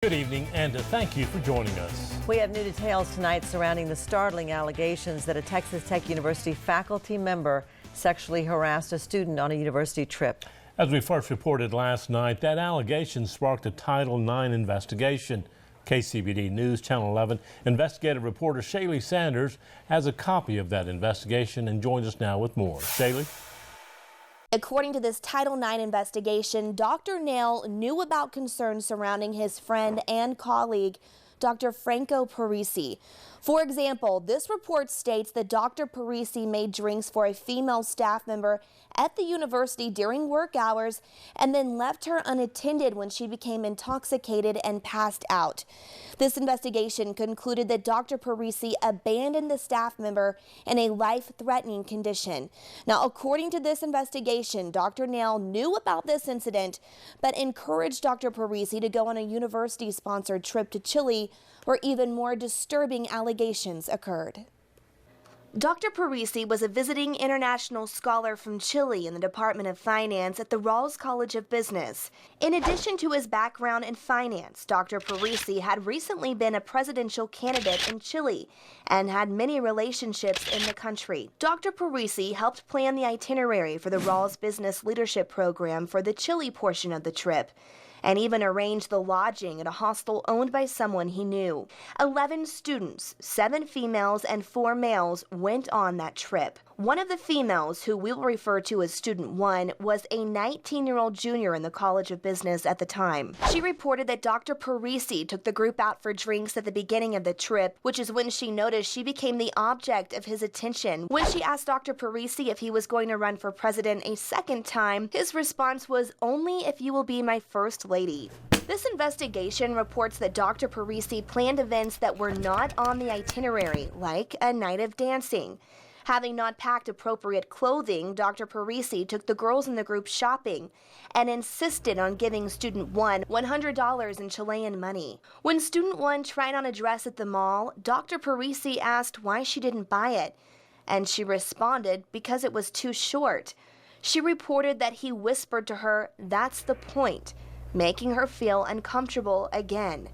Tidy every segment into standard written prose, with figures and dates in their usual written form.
Good evening, and thank you for joining us. We have new details tonight surrounding the startling allegations that a Texas Tech University faculty member sexually harassed a student on a university trip. As we first reported last night, that allegation sparked a Title IX investigation. KCBD News Channel 11 investigative reporter Shaley Sanders has a copy of that investigation and joins us now with more. Shaley? According to this Title IX investigation, Dr. Nail knew about concerns surrounding his friend and colleague, Dr. Franco Parisi. For example, this report states that Dr. Parisi made drinks for a female staff member at the university during work hours and then left her unattended when she became intoxicated and passed out. This investigation concluded that Dr. Parisi abandoned the staff member in a life-threatening condition. Now, according to this investigation, Dr. Nail knew about this incident, but encouraged Dr. Parisi to go on a university-sponsored trip to Chile, where even more disturbing allegations occurred. Dr. Parisi was a visiting international scholar from Chile in the Department of Finance at the Rawls College of Business. In addition to his background in finance, Dr. Parisi had recently been a presidential candidate in Chile and had many relationships in the country. Dr. Parisi helped plan the itinerary for the Rawls Business Leadership Program for the Chile portion of the trip, and even arranged the lodging at a hostel owned by someone he knew. 11 students, 7 females and 4 males, went on that trip. One of the females, who we will refer to as Student 1, was a 19-year-old junior in the College of Business at the time. She reported that Dr. Parisi took the group out for drinks at the beginning of the trip, which is when she noticed she became the object of his attention. When she asked Dr. Parisi if he was going to run for president a second time, his response was, "Only if you will be my first lady." This investigation reports that Dr. Parisi planned events that were not on the itinerary, like a night of dancing. Having not packed appropriate clothing, Dr. Parisi took the girls in the group shopping and insisted on giving Student 1 $100 in Chilean money. When Student 1 tried on a dress at the mall, Dr. Parisi asked why she didn't buy it, and she responded because it was too short. She reported that he whispered to her, "That's the point," making her feel uncomfortable again.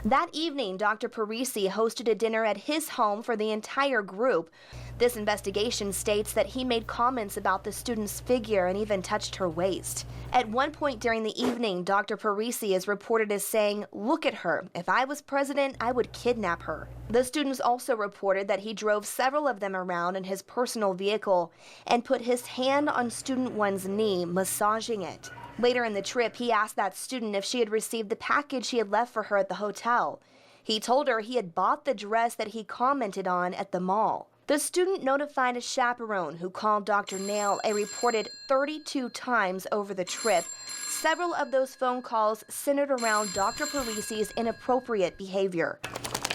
That evening, Dr. Parisi hosted a dinner at his home for the entire group. This investigation states that he made comments about the student's figure and even touched her waist. At one point during the evening, Dr. Parisi is reported as saying, "Look at her. If I was president, I would kidnap her." The students also reported that he drove several of them around in his personal vehicle and put his hand on Student 1's knee, massaging it. Later in the trip, he asked that student if she had received the package he had left for her at the hotel. He told her he had bought the dress that he commented on at the mall. The student notified a chaperone who called Dr. Nail a reported 32 times over the trip. Several of those phone calls centered around Dr. Parisi's inappropriate behavior.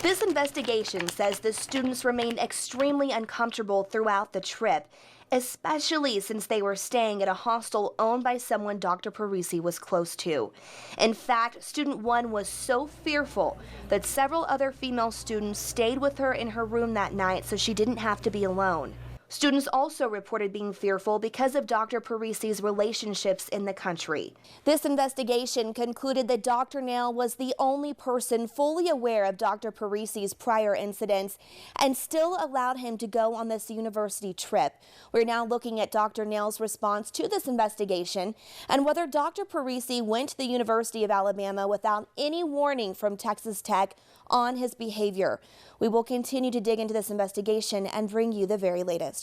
This investigation says the students remained extremely uncomfortable throughout the trip, especially since they were staying at a hostel owned by someone Dr. Parisi was close to. In fact, Student 1 was so fearful that several other female students stayed with her in her room that night so she didn't have to be alone. Students also reported being fearful because of Dr. Parisi's relationships in the country. This investigation concluded that Dr. Nail was the only person fully aware of Dr. Parisi's prior incidents and still allowed him to go on this university trip. We're now looking at Dr. Nail's response to this investigation and whether Dr. Parisi went to the University of Alabama without any warning from Texas Tech on his behavior. We will continue to dig into this investigation and bring you the very latest.